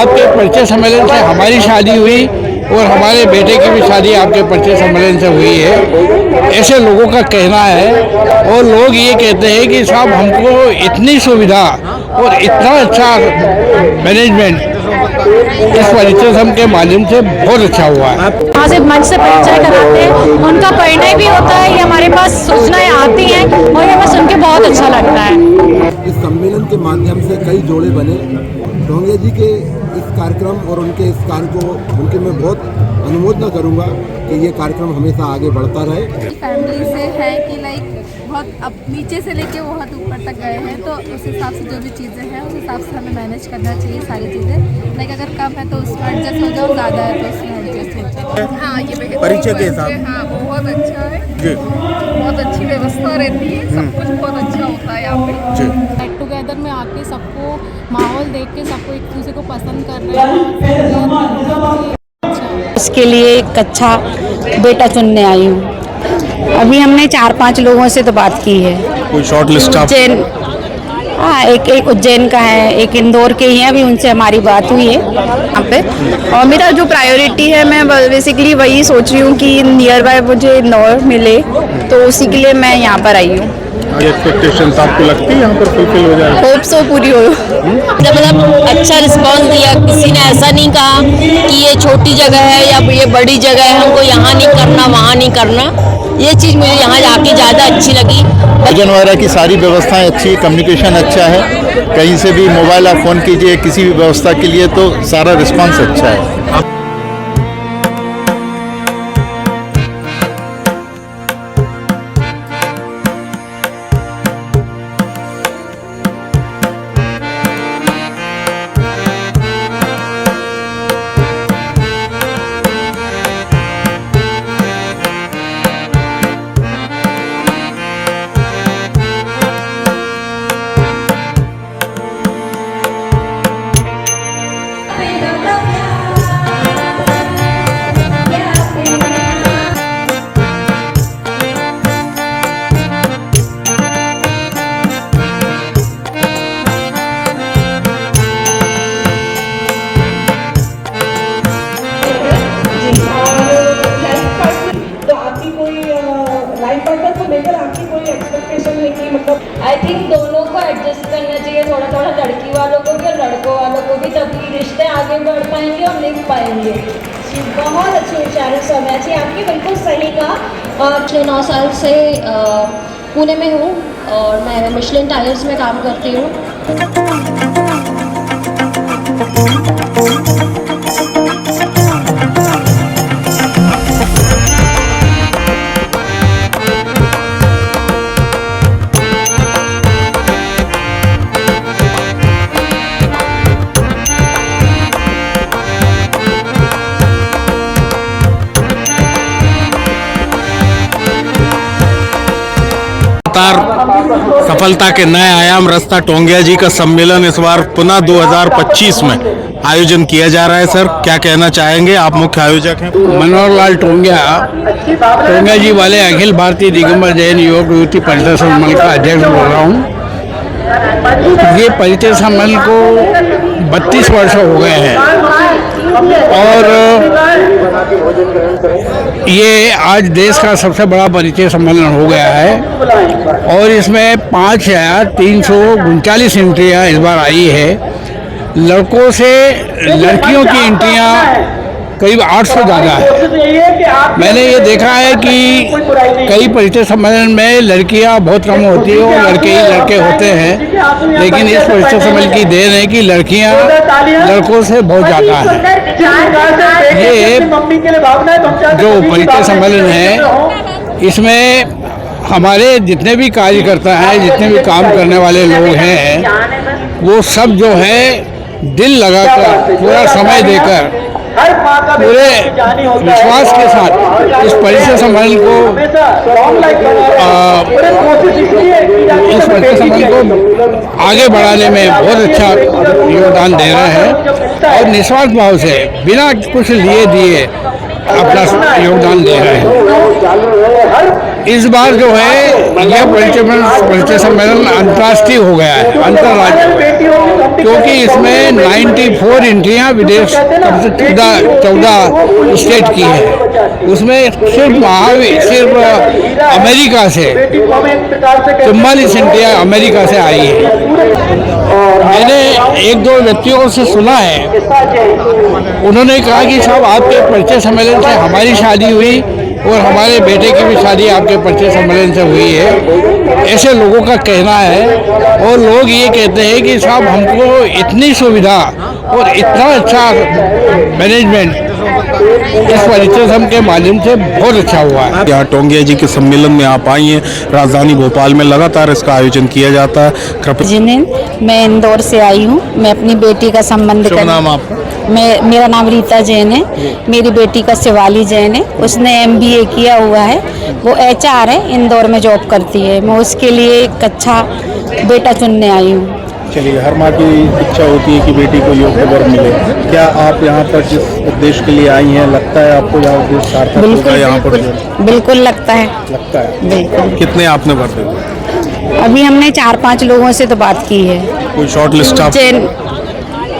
आपके परिचय सम्मेलन से हमारी शादी हुई और हमारे बेटे की भी शादी आपके परिचय सम्मेलन से हुई है, ऐसे लोगों का कहना है। और लोग ये कहते हैं कि साहब हमको इतनी सुविधा और इतना अच्छा मैनेजमेंट इस परिचय सम के माध्यम से बहुत अच्छा हुआ है। वहाँ से मंच से परिचय कराते हैं, उनका परिणय भी होता है, ये हमारे पास सूचनाएं आती हैं और ये सुन के बहुत अच्छा लगता है। इस सम्मेलन के माध्यम से कई जोड़े बने। ढोंगे जी के इस कार्यक्रम और उनके इस कार्य को उनके मैं बहुत अनुमोदन करूंगा कि ये कार्यक्रम हमेशा आगे बढ़ता रहे। फैमिली से है कि लाइक बहुत अब नीचे से लेके बहुत ऊपर तक गए हैं, तो उस हिसाब से जो भी चीज़ें हैं उस हिसाब से हमें मैनेज करना चाहिए सारी चीज़ें। लाइक अगर कम है तो उसमें एडजस्ट हो जाओ, ज़्यादा है तो उसमें एडजस्ट हो जाओ। हाँ, ये परिचय के हिसाब हाँ बहुत अच्छा है जी, बहुत अच्छी व्यवस्था रहती है, सब कुछ बहुत अच्छा होता है यहाँ पे जी। गेट टुगेदर में आके सबको माहौल देख के सबको एक दूसरे को पसंद कर रहे हैं। इसके लिए एक अच्छा बेटा चुनने आई हूँ। अभी हमने 4-5 लोगों से तो बात की है। कोई शॉर्ट लिस्ट आप? उज्जैन, हाँ, एक उज्जैन का है, एक इंदौर के ही हैं, अभी उनसे हमारी बात हुई है यहाँ पे। और मेरा जो प्रायोरिटी है, मैं बेसिकली वही सोच रही हूँ कि नियर बाय मुझे इंदौर मिले, तो उसी के लिए मैं यहाँ पर आई हूँ। एक्सपेक्टेशंस आपको लगती है यहाँ पर फुलफिल हो जाए? होप सो पूरी हो। मतलब अच्छा रिस्पांस दिया, किसी ने ऐसा नहीं कहा कि ये छोटी जगह है या ये बड़ी जगह है, हमको यहाँ नहीं करना वहाँ नहीं करना। ये चीज़ मुझे यहाँ जाके ज़्यादा अच्छी लगी। भोजन वगैरह की सारी व्यवस्थाएं अच्छी है, कम्युनिकेशन अच्छा है, कहीं से भी मोबाइल आप फ़ोन कीजिए किसी भी व्यवस्था के लिए तो सारा रिस्पांस अच्छा है। आई थिंक दोनों को एडजस्ट करना चाहिए, थोड़ा थोड़ा लड़की वालों को भी और लड़कों वालों को भी, तभी रिश्ते आगे बढ़ पाएंगे और लिख पाएंगे। बहुत अच्छे विचार सोम्या जी आपकी, बिल्कुल सही कहा। पिछले 9 साल से पुणे में हूँ और मैं मिशेलिन टायर्स में काम करती हूँ। सफलता के नए आयाम रास्ता टोंगिया जी का सम्मेलन इस बार पुनः 2025 में आयोजन किया जा रहा है। सर, क्या कहना चाहेंगे? आप मुख्य आयोजक हैं। मनोहर लाल टोंगिया जी वाले अखिल भारतीय दिगंबर जैन योग युवती परिचय सम्मेलन का अध्यक्ष बोल रहा हूँ। ये परिचय सम्मेलन को 32 वर्ष हो गए हैं और ये आज देश का सबसे बड़ा परिचय सम्मेलन हो गया है और इसमें 5,339 एंट्रियाँ इस बार आई है। लड़कों से लड़कियों की एंट्रियाँ करीब 800 ज़्यादा है। मैंने ये देखा है कि कई परिचय सम्मेलन में लड़कियां बहुत कम होती है और लड़के ही लड़के होते हैं, लेकिन इस परिचय सम्मेलन की देन है कि लड़कियां लड़कों से बहुत ज़्यादा हैं। ये जो परिचय सम्मेलन है, इसमें हमारे जितने भी कार्यकर्ता हैं, जितने भी काम करने वाले लोग हैं, वो सब जो है दिल लगाकर, पूरा समय देकर, पूरे विश्वास के साथ इस परिचय सम्मेलन को आगे बढ़ाने में बहुत अच्छा योगदान दे रहे हैं और निस्वार्थ भाव से बिना कुछ लिए दिए अपना योगदान दे रहे हैं। इस बार जो है यह परिचय सम्मेलन अंतर्राष्ट्रीय हो गया है, अंतर्राज्य। क्योंकि इसमें 94 एंट्रियाँ विदेश कम से 14 स्टेट की है। उसमें सिर्फ अमेरिका से 44 एंट्रियाँ अमेरिका से आई है। मैंने एक दो व्यक्तियों से सुना है, उन्होंने कहा कि साहब आपके परिचय सम्मेलन से हमारी शादी हुई और हमारे बेटे की भी शादी आपके परिचय सम्मेलन से हुई है, ऐसे लोगों का कहना है। और लोग ये कहते हैं कि साहब हमको इतनी सुविधा और इतना अच्छा मैनेजमेंट इस परिचय सम के माध्यम से बहुत अच्छा हुआ है। यहाँ टोंगिया जी के सम्मेलन में आप आई हैं, राजधानी भोपाल में लगातार इसका आयोजन किया जाता है। जिन्हें मैं इंदौर से आई हूँ, मैं अपनी बेटी का संबंध शुभ नाम आपका? मेरा नाम रीता जैन है, मेरी बेटी का शिवाली जैन है। उसने MBA किया हुआ है, वो HR है, इंदौर में जॉब करती है। मैं उसके लिए एक अच्छा बेटा चुनने आई हूँ। चलिए, हर माँ की इच्छा होती है कि बेटी को योग्य वर मिले। क्या आप यहाँ पर जिस उद्देश्य के लिए आई हैं, लगता है आपको यह उद्देश्य सार्थक होगा यहाँ पर? बिल्कुल लगता है। लगता है? बिल्कुल। कितने आपने वर दिए? अभी हमने 4-5 लोगों से तो बात की है। कोई शॉर्ट लिस्ट आप? उज्जैन,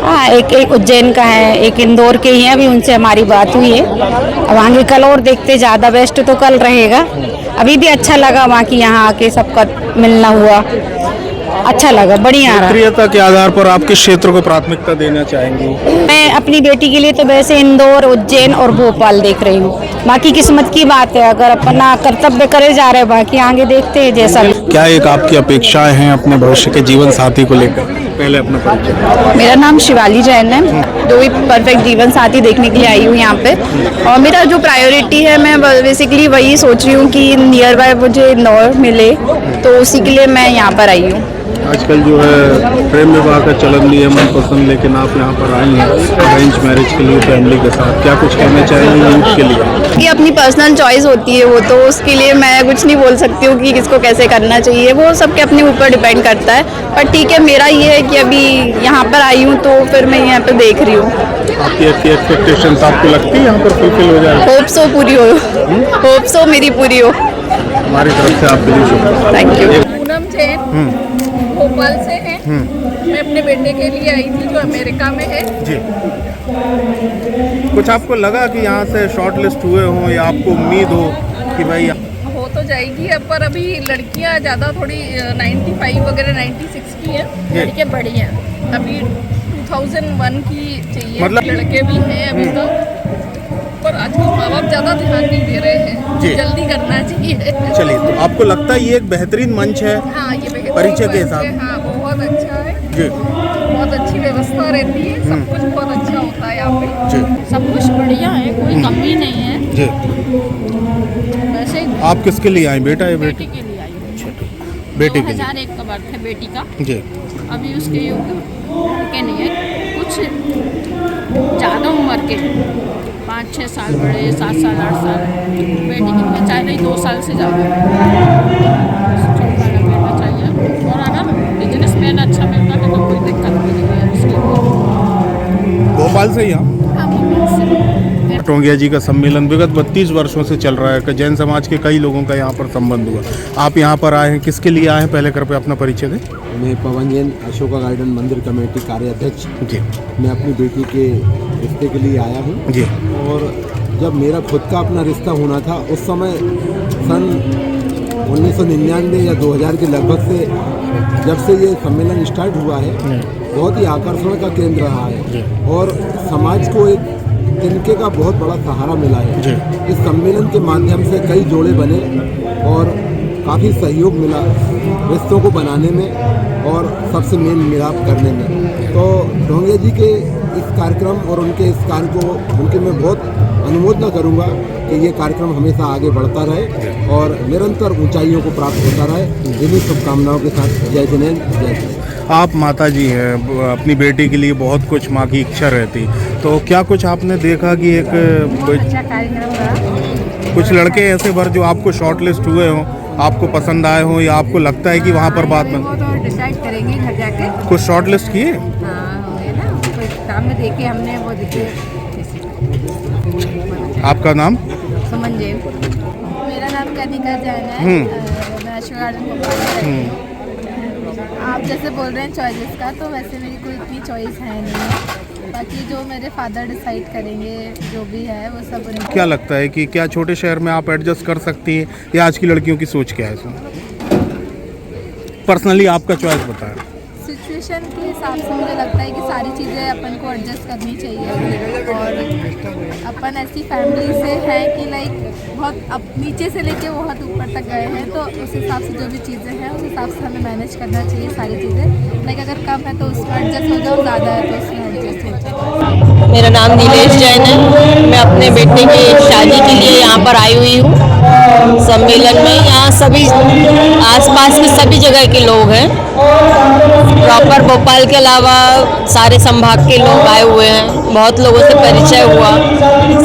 हाँ, एक उज्जैन का है, एक इंदौर के ही है। अभी उनसे हमारी बात हुई है। अब आगे कल और देखते, ज़्यादा बेस्ट तो कल रहेगा। अभी भी अच्छा लगा वहाँ की, यहाँ आके सबका मिलना हुआ, अच्छा लगा, बढ़िया रहा। प्रियता के आधार पर आप किस क्षेत्र को प्राथमिकता देना चाहेंगी? मैं अपनी बेटी के लिए तो वैसे इंदौर, उज्जैन और भोपाल देख रही हूँ। बाकी किस्मत की बात है, अगर अपना कर्तव्य करे जा रहे हैं, बाकी आगे देखते हैं जैसा। क्या एक आपकी अपेक्षाएं हैं अपने भविष्य के जीवन साथी को लेकर? पहले अपना परिचय। मेरा नाम शिवाली जैन है, जो भी परफेक्ट जीवन साथी देखने के लिए आई हूँ यहाँ पे। और मेरा जो प्रायोरिटी है, मैं बेसिकली वही सोच रही हूँ कि नियर बाय मुझे इंदौर मिले, तो उसी के लिए मैं यहाँ पर आई हूँ। आजकल जो है प्रेम विवाह का चलन नहीं है मनपसंद, लेकिन आप यहाँ पर आई हैं अरेंज मैरिज के लिए फैमिली के साथ। क्या कुछ कहना चाहेंगे यूथ के लिए? कि अपनी पर्सनल चॉइस होती है वो, तो उसके लिए मैं कुछ नहीं बोल सकती हूँ कि किसको कैसे करना चाहिए, वो सबके अपने ऊपर डिपेंड करता है। पर ठीक है, मेरा ये है कि अभी यहाँ पर आई हूँ तो फिर मैं यहाँ पर देख रही हूँ। आपकी एक्सपेक्टेशंस आपको लगती है यहाँ पर फुलफिल हो जाए? होप सो पूरी हो, होप सो मेरी पूरी हो। हमारी तरफ से आपके लिए शुक्रिया। Thank you. पूनम जैन भोपाल से है। मैं अपने बेटे के लिए आई थी जो अमेरिका में है। जी, कुछ आपको लगा कि यहाँ से शॉर्ट लिस्ट हुए हों, या आपको उम्मीद हो कि भाई हो तो जाएगी अब, पर अभी लड़कियाँ ज़्यादा थोड़ी 95 वगैरह 96 की हैं, लड़के बड़ी हैं। अभी 2001 की चाहिए, मतलब लड़के भी हैं अभी तो, पर आजकल माँ बाप ज़्यादा ध्यान नहीं दे रहे हैं, जल्दी करना चाहिए। चलिए, तो आपको लगता है ये एक बेहतरीन मंच है? हाँ, ये परिचय के हिसाब? हाँ, बहुत अच्छा है जी, बहुत अच्छी व्यवस्था रहती है, सब कुछ बहुत अच्छा होता है यहाँ पे। जी, सब कुछ बढ़िया है, कोई कमी नहीं है। जी। वैसे आप किसके लिए आए, बेटा या बेटी? बेटी के लिए आई हूँ। बेटे के लिए? 2001 का बर्थ है बेटी का। जी, अभी उसके के नहीं है, कुछ ज़्यादा उम्र के 5-6 साल बड़े, 7 साल 8 साल। बेटी की मैं चाह रही 2 साल से ज़्यादा मिलना चाहिए। और अगर बिजनेस मैन अच्छा मिलता है तो कोई दिक्कत नहीं है उसके लिए। भोपाल से ही? हाँ, भोपाल से। टोंगिया जी का सम्मेलन विगत 32 वर्षों से चल रहा है। जैन समाज के कई लोगों का यहाँ पर संबंध हुआ। आप यहाँ पर आए हैं, किसके लिए आए हैं? पहले कृपया अपना परिचय दें। मैं पवन जैन, अशोका गार्डन मंदिर कमेटी कार्याध्यक्ष। जी, मैं अपनी बेटी के रिश्ते के लिए आया हूँ। जी। और जब मेरा खुद का अपना रिश्ता होना था, उस समय सन 1999 या 2000 के लगभग से जब से ये सम्मेलन स्टार्ट हुआ है, बहुत ही आकर्षण का केंद्र रहा है और समाज को एक तिनके का बहुत बड़ा सहारा मिला है। इस सम्मेलन के माध्यम से कई जोड़े बने और काफ़ी सहयोग मिला रिश्तों को बनाने में और सबसे मेल मिलाप करने में। तो टोंगिया जी के इस कार्यक्रम और उनके इस कार्य को उनके मैं बहुत अनुमोदना करूंगा कि ये कार्यक्रम हमेशा आगे बढ़ता रहे और निरंतर ऊंचाइयों को प्राप्त होता रहे। इन्हीं शुभकामनाओं के साथ जय जिनेंद, जय जिनेंद। आप माता जी हैं, अपनी बेटी के लिए बहुत कुछ माँ की इच्छा रहती, तो क्या कुछ आपने देखा कि एक अच्छा कार्यक्रम रहा। कुछ लड़के ऐसे भर जो आपको शॉर्ट लिस्ट हुए हों, आपको पसंद आए हों, या आपको लगता है कि वहाँ पर बात बन? वो तो डिसाइड करेंगे घर जाके। कुछ शॉर्ट लिस्ट किए? हाँ, होंगे ना, कोई सामने देखे हमने, वो देखे। आपका नाम? सुमन जैन। मेरा नाम कनिका जैन है। मैं अशोक गार्डन भोपाल में रहती हूँ। आप जैसे बोल रहे हैं चॉइसेस का, तो वैसे मेरी कोई इतनी चॉइस है नहीं है। बाकी जो मेरे फादर डिसाइड करेंगे जो भी है वो सब उनके। क्या लगता है कि क्या छोटे शहर में आप एडजस्ट कर सकती हैं या आज की लड़कियों की सोच क्या है इसमें? पर्सनली आपका चॉइस बताएं। सिचुएशन के हिसाब से मुझे लगता है कि सारी चीज़ें अपन को एडजस्ट करनी चाहिए, और अपन ऐसी फैमिली से है कि लाइक बहुत नीचे से लेके बहुत ऊपर तक गए हैं, तो उस हिसाब से जो भी चीज़ें हैं उस हिसाब से हमें मैनेज करना चाहिए सारी चीज़ें। लाइक अगर कम है तो उसमें एडजस्ट हो जाओ, ज़्यादा है तो उसमें एडजस्ट हो जाओ। मेरा नाम नीलेश जैन है। मैं अपने बेटे की शादी के लिए यहाँ पर आई हुई हूँ सम्मेलन में। यहाँ सभी आसपास के सभी जगह के लोग हैं, प्रॉपर भोपाल के अलावा सारे संभाग के लोग आए हुए हैं। बहुत लोगों से परिचय हुआ,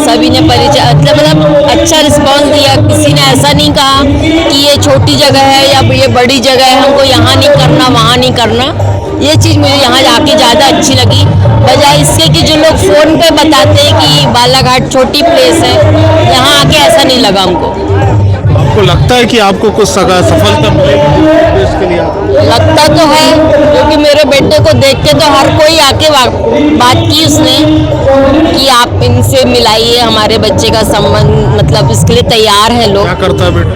सभी ने परिचय मतलब अच्छा रिस्पांस दिया। किसी ने ऐसा नहीं कहा कि ये छोटी जगह है या ये बड़ी जगह है, हमको यहाँ नहीं करना वहाँ नहीं करना। ये चीज़ मुझे यहाँ आके ज़्यादा अच्छी लगी, बजाय इसके कि जो लोग फ़ोन पे बताते हैं कि बालाघाट छोटी प्लेस है, यहाँ आके ऐसा नहीं लगा हमको। आपको लगता है कि आपको कुछ सफलता मिलेगी देश के लिए? लगता तो है, क्योंकि मेरे बेटे को देख के तो हर कोई आके बात की उसने कि आप इनसे मिलाइए, हमारे बच्चे का संबंध, मतलब इसके लिए तैयार है लोग। क्या करता है बेटा?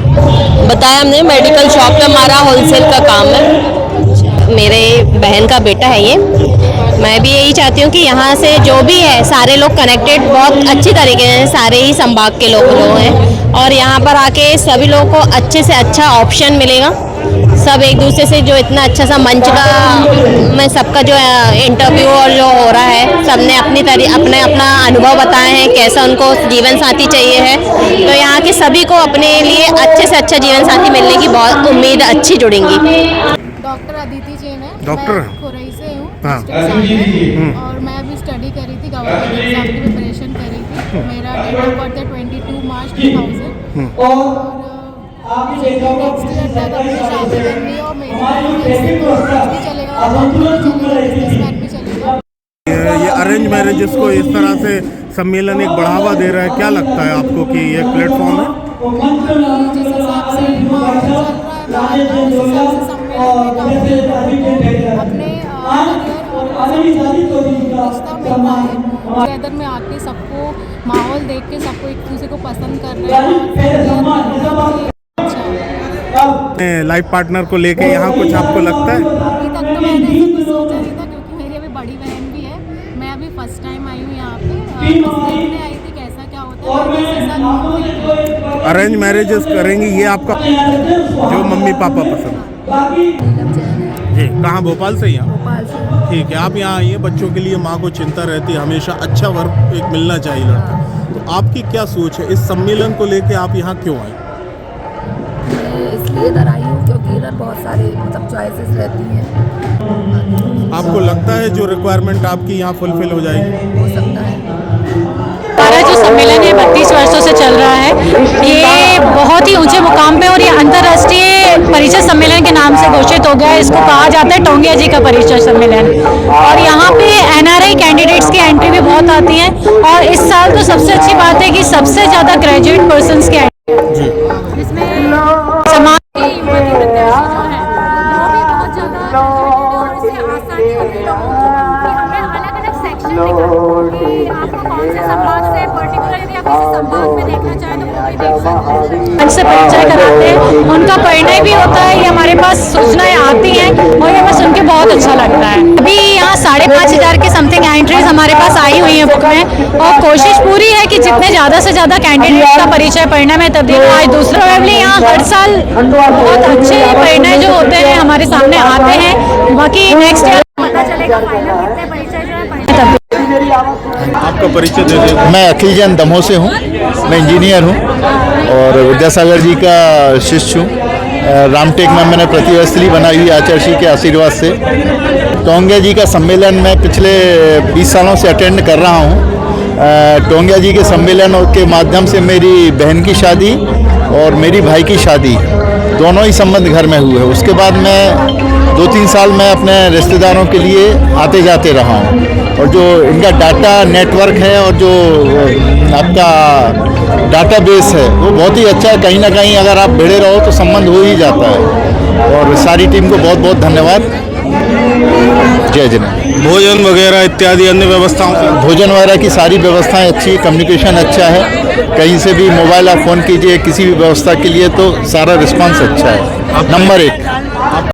बताया हमने, मेडिकल शॉप पे हमारा होलसेल का काम है। मेरे बहन का बेटा है ये। मैं भी यही चाहती हूँ कि यहाँ से जो भी है सारे लोग कनेक्टेड बहुत अच्छी तरीके से, सारे ही संभाग के लोग हैं, और यहाँ पर आके सभी लोगों को अच्छे से अच्छा ऑप्शन मिलेगा। सब एक दूसरे से जो इतना अच्छा सा मंच का में सबका जो इंटरव्यू और जो हो रहा है, सबने अपने अपना अनुभव बताए हैं कैसा उनको जीवन साथी चाहिए है। तो यहाँ के सभी को अपने लिए अच्छे से अच्छा जीवन साथी मिलने की बहुत उम्मीद अच्छी जुड़ेंगी। डॉक्टर अदिति जैन है। डॉक्टर? मैं खुरई से हूँ। हाँ। और मैं अभी स्टडी करी थी, गवर्नमेंट एग्जाम की प्रिपरेशन करी थी। मेरा डेट ऑफ बर्थ है 22 मार्च 2000। और मुझे नेक्स्ट ईयर तक अपनी शादी करनी है, और मेरी भी चलेगा, बिजनेसमैन भी चलेगा। ये अरेंज मैरिजेस को इस तरह से सम्मेलन एक बढ़ावा दे रहा है, क्या लगता है आपको कि ये प्लेटफॉर्म है? जिस हिसाब से माहौल चल रहा है बाहर का, उस हिसाब से सम्मेलन में अपने रिश्ता मिल रहा है। टुगेदर में आके सबको माहौल देख के सबको एक दूसरे को पसंद कर रहे हैं। लाइफ पार्टनर को लेके यहाँ कुछ आपको लगता है? अभी तक तो मैंने ऐसा कुछ सोचा नहीं था, क्योंकि मेरी अभी बड़ी बहन भी है। मैं अभी फर्स्ट टाइम आई हूँ यहाँ पे, बस देखने आई थी कैसा क्या होता है। अरेंज मैरिजेस करेंगी, ये आपका जो मम्मी पापा पसंद? जी, कहाँ? भोपाल से ही? भोपाल से। ठीक है, आप यहाँ आइए। बच्चों के लिए माँ को चिंता रहती है हमेशा, अच्छा वर्क एक मिलना चाहिए लड़का। तो आपकी क्या सोच है इस सम्मेलन को लेके, आप यहाँ क्यों आए? इसलिए इधर आई हूँ क्योंकि इधर बहुत सारे मतलब चॉइसेस रहती हैं। आपको लगता है जो रिक्वायरमेंट आपकी यहाँ फुलफिल हो जाएगी? हो सकता है। हमारा जो सम्मेलन है 32 वर्षों से चल रहा है, ये बहुत ही ऊंचे मुकाम पे, और ये अंतर्राष्ट्रीय परिचय सम्मेलन के नाम से घोषित हो गया है। इसको कहा जाता है टोंगिया जी का परिचय सम्मेलन। और यहाँ पे एनआरआई कैंडिडेट्स की एंट्री भी बहुत आती है, और इस साल तो सबसे अच्छी बात है कि सबसे ज़्यादा ग्रेजुएट पर्सनस की एंट्री, जिसमें समाज की युवती प्रत्याशी जो है वो भी बहुत ज़्यादा, और इससे आसानी होती है लोगों को कि हमें अलग-अलग सेक्शन कि आपको कौन से संभाग से पर्टिकुलर, यदि आप इसे संभाग में देखना चाहें तो वो भी देख सकते हैं। उनसे परिचय कराते हैं, उनका परिणय भी होता है। ये हमारे पास सूचनाएं आती हैं और ये हमें सुन के बहुत अच्छा लगता है। अभी यहाँ 5,500 के समथिंग एंट्रीज हमारे पास आई हुई हैं बुक में, और कोशिश पूरी है कि जितने ज़्यादा से ज़्यादा कैंडिडेट का परिचय परिणय में तब्दील हो। आज दूसरा वेवली यहाँ हर साल बहुत अच्छे परिणय जो होते हैं हमारे सामने आते हैं। बाकी नेक्स्ट ईयर पता चलेगा फाइनल कितने परिचय जो है परिणय। आपका परिचय दे दें। मैं अखिल जैन दमोह से हूँ। मैं इंजीनियर हूँ और विद्यासागर जी का शिष्य हूँ। रामटेक में मैंने प्रतिस्थली बनाई हुई आचार्य जी के आशीर्वाद से। टोंगिया जी का सम्मेलन मैं पिछले 20 सालों से अटेंड कर रहा हूँ। टोंगिया जी के सम्मेलन के माध्यम से मेरी बहन की शादी और मेरी भाई की शादी दोनों ही संबंध घर में हुए। उसके बाद मैं 2-3 साल मैं अपने रिश्तेदारों के लिए आते जाते रहा हूँ, और जो इनका डाटा नेटवर्क है और जो आपका डाटाबेस है वो बहुत ही अच्छा है। कहीं ना कहीं अगर आप भिड़े रहो तो संबंध हो ही जाता है। और सारी टीम को बहुत बहुत धन्यवाद। जय जिनेंद्र। भोजन वगैरह इत्यादि अन्य व्यवस्थाओं का भोजन वगैरह की सारी व्यवस्थाएं अच्छी है, कम्युनिकेशन अच्छा है, कहीं से भी मोबाइल आप फ़ोन कीजिए किसी भी व्यवस्था के लिए तो सारा रिस्पांस अच्छा है, नंबर 1।